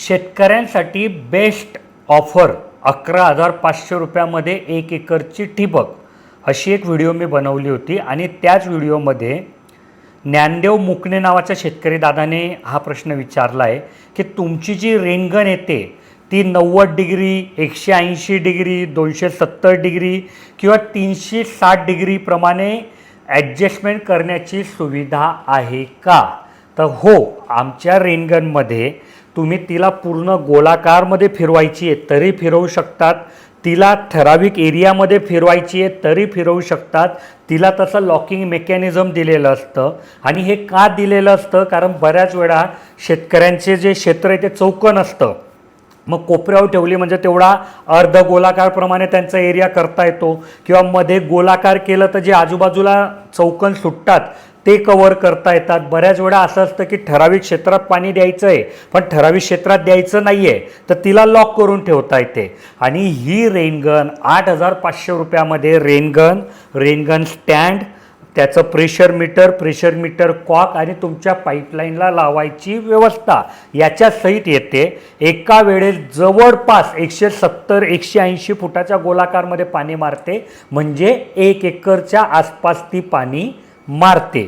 शेतकऱ्यांसाठी best offer 11,500 रुपयामध्ये 1 एकरची ठिबक अशी एक व्हिडिओ मी बनवली होती आणि त्याच व्हिडिओमध्ये ज्ञानदेव मुकणे नावाच्या शेतकरी दादाने हा प्रश्न विचारला आहे की तुमची जी रेनगन येते ती 90 डिग्री 180 डिग्री 270 डिग्री किंवा 360 डिग्रीप्रमाणे ॲडजस्टमेंट करण्याची सुविधा आहे का? तर हो, आमच्या रेनगनमध्ये तुम्ही तिला पूर्ण गोलाकारमध्ये फिरवायची आहे तरी फिरवू शकतात, तिला ठराविक एरियामध्ये फिरवायची आहे तरी फिरवू शकतात, तिला तसं लॉकिंग मेकॅनिझम दिलेलं असतं. आणि हे का दिलेलं असतं? कारण बऱ्याच वेळा शेतकऱ्यांचे जे क्षेत्र आहे ते चौकोन असतं, मग कोपऱ्यावर ठेवली म्हणजे तेवढा अर्ध गोलाकारप्रमाणे त्यांचा एरिया करता येतो, किंवा मध्ये गोलाकार केलं तर जे आजूबाजूला चौकोन सुटतात ते कवर करता येतात. बऱ्याच वेळा असं असतं की ठराविक क्षेत्रात पाणी द्यायचं आहे पण ठराविक क्षेत्रात द्यायचं नाही आहे, तर तिला लॉक करून ठेवता येते. आणि ही रेनगन 8,500 रुपयामध्ये रेनगन स्टँड, त्याचं प्रेशर मीटर कॉक आणि तुमच्या पाईपलाईनला लावायची व्यवस्था याच्यासहित येते. एका वेळेस जवळपास 170-180 फुटाच्या गोलाकारमध्ये पाणी मारते, म्हणजे 1 एकरच्या आसपास ती पाणी मारते.